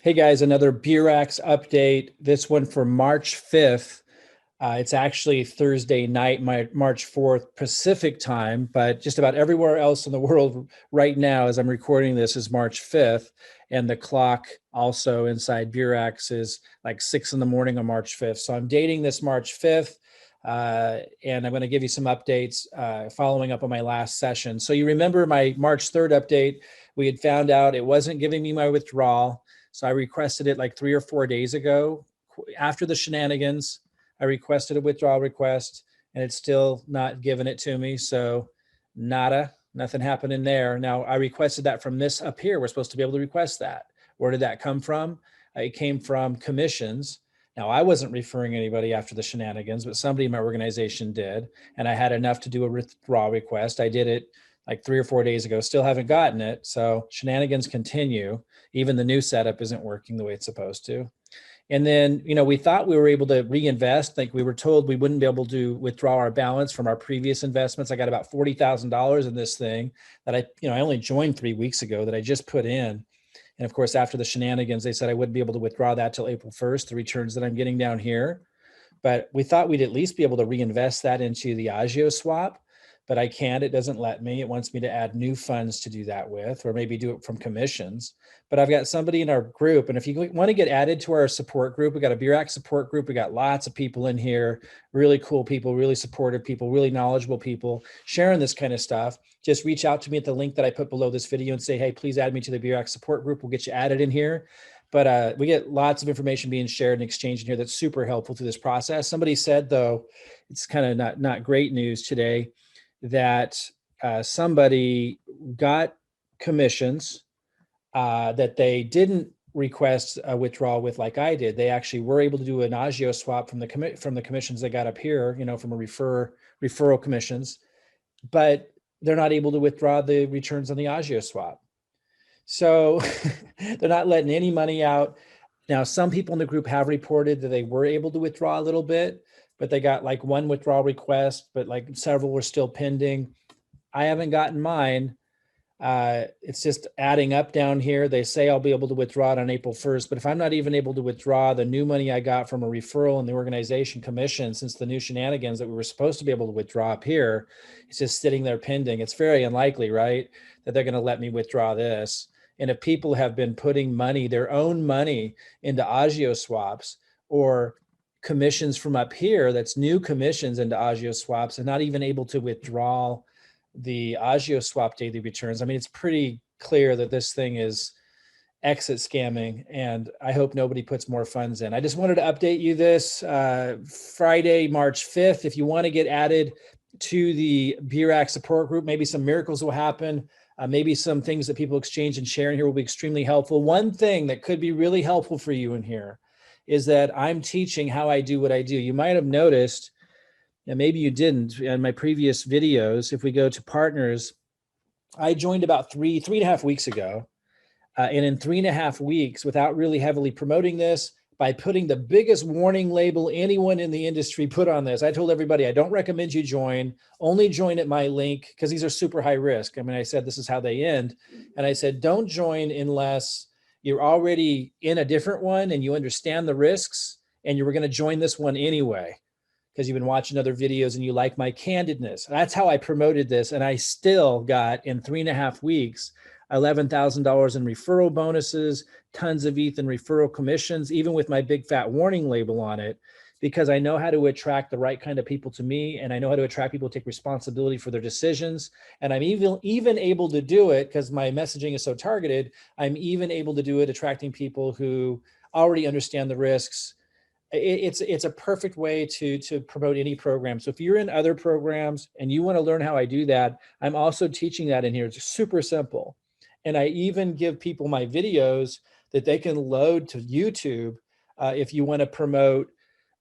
Hey guys, another Beurax update. This one for March 5th. It's actually Thursday night, March 4th Pacific time, but just about everywhere else in the world right now, as I'm recording this, is March 5th. And the clock also inside Beurax is like 6 in the morning on March 5th. So I'm dating this March 5th. And I'm going to give you some updates following up on my last session. So you remember my March 3rd update, we had found out it wasn't giving me my withdrawal. So I requested it like 3 or 4 days ago. After the shenanigans, I requested a withdrawal request and it's still not giving it to me. So nothing happening there. Now I requested that from this up here. We're supposed to be able to request that. Where did that come from? It came from commissions. Now I wasn't referring anybody after the shenanigans, but somebody in my organization did. And I had enough to do a withdrawal request. I did it like 3 or 4 days ago, still haven't gotten it. So shenanigans continue. Even the new setup isn't working the way it's supposed to. And then, we thought we were able to reinvest. Like we were told we wouldn't be able to withdraw our balance from our previous investments. I got about $40,000 in this thing that I only joined 3 weeks ago that I just put in. And of course, after the shenanigans, they said I wouldn't be able to withdraw that till April 1st, the returns that I'm getting down here. But we thought we'd at least be able to reinvest that into the Agio swap. But I can't, it doesn't let me. It wants me to add new funds to do that with, or maybe do it from commissions. But I've got somebody in our group. And if you want to get added to our support group, we got a Beurax support group. We got lots of people in here, really cool people, really supportive people, really knowledgeable people sharing this kind of stuff. Just reach out to me at the link that I put below this video and say, hey, please add me to the Beurax support group. We'll get you added in here. But we get lots of information being shared and exchanged in here that's super helpful through this process. Somebody said, though, it's kind of not great news today, that somebody got commissions that they didn't request a withdrawal with like I did. They actually were able to do an Agio swap from the commissions they got up here, from a referral commissions, but they're not able to withdraw the returns on the Agio swap. So they're not letting any money out. Now, some people in the group have reported that they were able to withdraw a little bit, but they got like one withdrawal request, but like several were still pending. I haven't gotten mine. It's just adding up down here. They say I'll be able to withdraw it on April 1st, but if I'm not even able to withdraw the new money I got from a referral and the organization commission since the new shenanigans that we were supposed to be able to withdraw up here, it's just sitting there pending. It's very unlikely, right, that they're going to let me withdraw this. And if people have been putting their own money into Agio swaps or commissions from up here, that's new commissions into Agio swaps, and not even able to withdraw the Agio swap daily returns, I mean, it's pretty clear that this thing is exit scamming, and I hope nobody puts more funds in. I just wanted to update you this Friday, March 5th. If you want to get added to the Beurax support group, maybe some miracles will happen. Maybe some things that people exchange and share in here will be extremely helpful. One thing that could be really helpful for you in here is that I'm teaching how I do what I do. You might have noticed, and maybe you didn't, in my previous videos, if we go to partners, I joined about three and a half weeks ago. And in 3.5 weeks, without really heavily promoting this, by putting the biggest warning label anyone in the industry put on this, I told everybody, I don't recommend you join, only join at my link, because these are super high risk. I mean, I said, this is how they end. And I said, don't join unless you're already in a different one and you understand the risks and you were going to join this one anyway, because you've been watching other videos and you like my candidness. That's how I promoted this. And I still got, in 3.5 weeks, $11,000 in referral bonuses, tons of ETH in referral commissions, even with my big fat warning label on it, because I know how to attract the right kind of people to me, and I know how to attract people to take responsibility for their decisions. And I'm even able to do it, because my messaging is so targeted, I'm even able to do it attracting people who already understand the risks. It's a perfect way to promote any program. So if you're in other programs and you want to learn how I do that, I'm also teaching that in here. It's super simple. And I even give people my videos that they can load to YouTube if you want to promote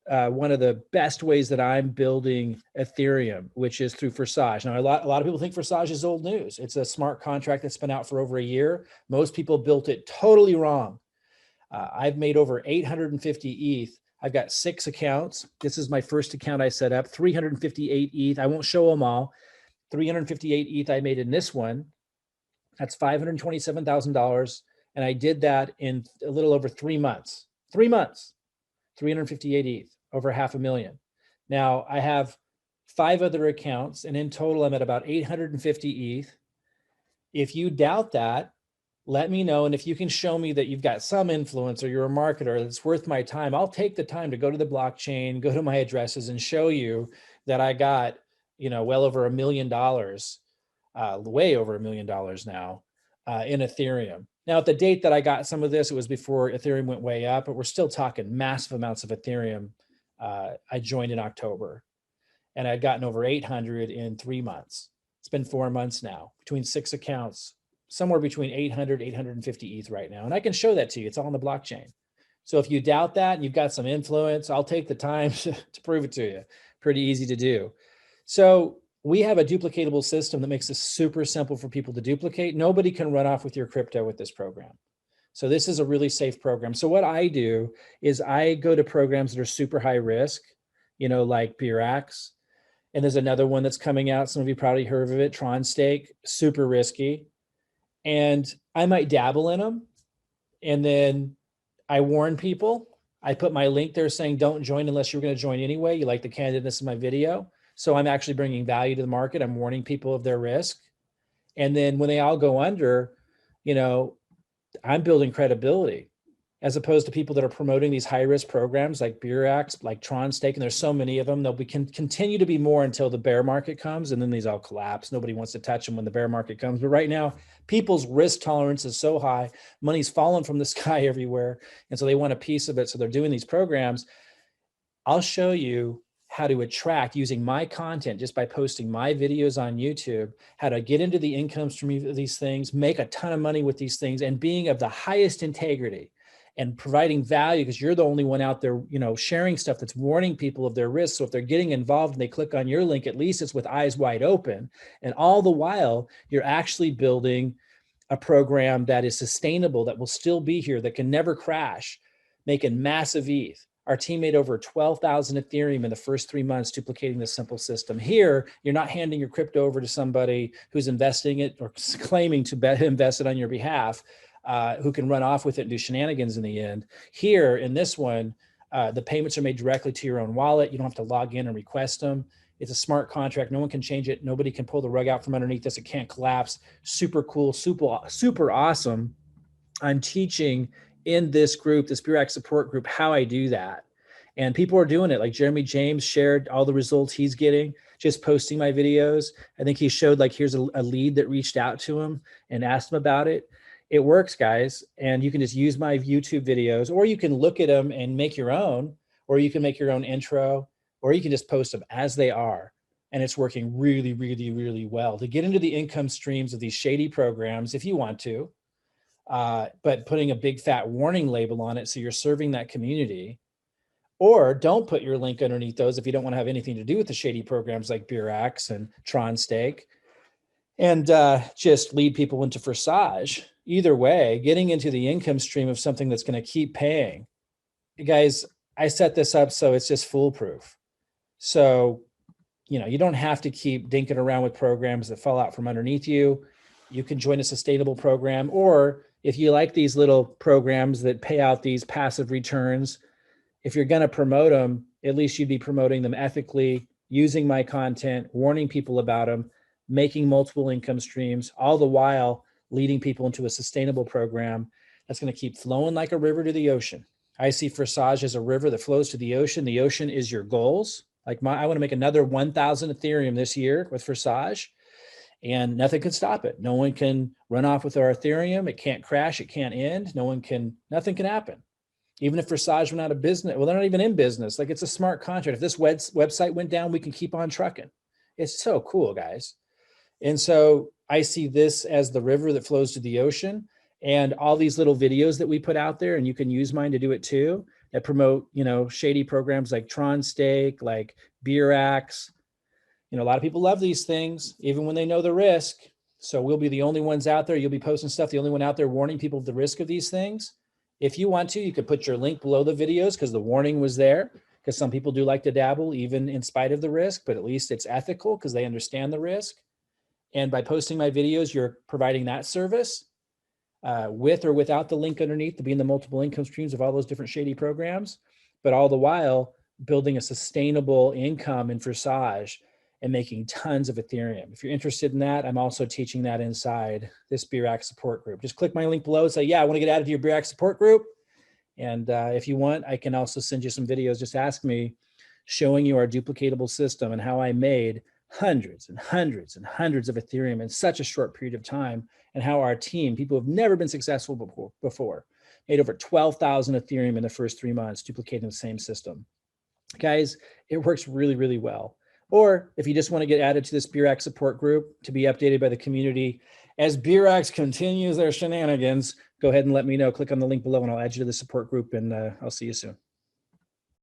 one of the best ways that I'm building Ethereum, which is through Forsage. Now, a lot of people think Forsage is old news. It's a smart contract that's been out for over a year. Most people built it totally wrong. I've made over 850 ETH I've got 6 accounts. This is my first account I set up, 358 ETH. I won't show them all. 358 ETH I made in this one. That's $527,000. And I did that in a little over 3 months. 3 months, 358 ETH, over $500,000. Now I have 5 other accounts, and in total, I'm at about 850 ETH. If you doubt that, let me know. And if you can show me that you've got some influence or you're a marketer that's worth my time, I'll take the time to go to the blockchain, go to my addresses and show you that I got, well over $1 million, way over $1 million now in Ethereum. Now, at the date that I got some of this, it was before Ethereum went way up, but we're still talking massive amounts of Ethereum. I joined in October, and I'd gotten over 800 in 3 months. It's been 4 months now, between 6 accounts, somewhere between 800, 850 ETH right now. And I can show that to you. It's all on the blockchain. So if you doubt that and you've got some influence, I'll take the time to prove it to you. Pretty easy to do. So we have a duplicatable system that makes this super simple for people to duplicate. Nobody can run off with your crypto with this program. So this is a really safe program. So what I do is I go to programs that are super high risk, like Beurax. And there's another one that's coming out. Some of you probably heard of it, Tron Stake, super risky. And I might dabble in them. And then I warn people. I put my link there saying, don't join unless you're going to join anyway. You like the candidness of my video. So I'm actually bringing value to the market. I'm warning people of their risk. And then when they all go under, I'm building credibility, as opposed to people that are promoting these high risk programs like Beurax, like Tron Stake, and there's so many of them. They'll continue to be more until the bear market comes, and then these all collapse. Nobody wants to touch them when the bear market comes. But right now, people's risk tolerance is so high, money's falling from the sky everywhere, and so they want a piece of it. So they're doing these programs. I'll show you how to attract, using my content, just by posting my videos on YouTube, how to get into the income stream of these things, make a ton of money with these things, and being of the highest integrity and providing value, because you're the only one out there, sharing stuff that's warning people of their risks. So if they're getting involved and they click on your link, at least it's with eyes wide open. And all the while, you're actually building a program that is sustainable, that will still be here, that can never crash, making massive ETH. Our team made over 12,000 Ethereum in the first 3 months, duplicating this simple system. Here, you're not handing your crypto over to somebody who's investing it or claiming to invest it on your behalf, who can run off with it and do shenanigans in the end. Here, in this one, the payments are made directly to your own wallet. You don't have to log in and request them. It's a smart contract. No one can change it. Nobody can pull the rug out from underneath this. It can't collapse. Super cool, super awesome. I'm teaching in this group, this Beurax support group, how I do that. And people are doing it. Like Jeremy James shared all the results he's getting, just posting my videos. I think he showed, here's a lead that reached out to him and asked him about it. It works, guys. And you can just use my YouTube videos, or you can look at them and make your own, or you can make your own intro, or you can just post them as they are. And it's working really, really, really well to get into the income streams of these shady programs if you want to. But putting a big fat warning label on it so you're serving that community. Or don't put your link underneath those if you don't want to have anything to do with the shady programs like Beurax and Tron Stake, and just lead people into Forsage. Either way, getting into the income stream of something that's going to keep paying. Guys, I set this up so it's just foolproof. So, you don't have to keep dinking around with programs that fall out from underneath you. You can join a sustainable program, or if you like these little programs that pay out these passive returns, if you're going to promote them, at least you'd be promoting them ethically, using my content, warning people about them, making multiple income streams, all the while leading people into a sustainable program that's going to keep flowing like a river to the ocean. I see Forsage as a river that flows to the ocean. The ocean is your goals. I want to make another 1,000 Ethereum this year with Forsage, and nothing can stop it. No one can run off with our Ethereum. It can't crash. It can't end. Nothing can happen. Even if Forsage went out of business, well, they're not even in business. It's a smart contract. If this website went down, we can keep on trucking. It's so cool, guys. And so I see this as the river that flows to the ocean, and all these little videos that we put out there, and you can use mine to do it too, that promote, shady programs like Tron Stake, like Beurax. A lot of people love these things, even when they know the risk. So we'll be the only ones out there. You'll be posting stuff, the only one out there warning people of the risk of these things. If you want to, you could put your link below the videos because the warning was there, because some people do like to dabble even in spite of the risk, but at least it's ethical because they understand the risk. And by posting my videos, you're providing that service with or without the link underneath to be in the multiple income streams of all those different shady programs, but all the while building a sustainable income in Forsage and making tons of Ethereum. If you're interested in that, I'm also teaching that inside this Beurax support group. Just click my link below and say, yeah, I want to get added to your Beurax support group. And if you want, I can also send you some videos. Just ask me, showing you our duplicatable system and how I made hundreds and hundreds and hundreds of Ethereum in such a short period of time, and how our team, people who have never been successful before, made over 12,000 Ethereum in the first 3 months, duplicating the same system. Guys, it works really, really well. Or if you just want to get added to this Beurax support group to be updated by the community as Beurax continues their shenanigans, go ahead and let me know. Click on the link below and I'll add you to the support group, and I'll see you soon.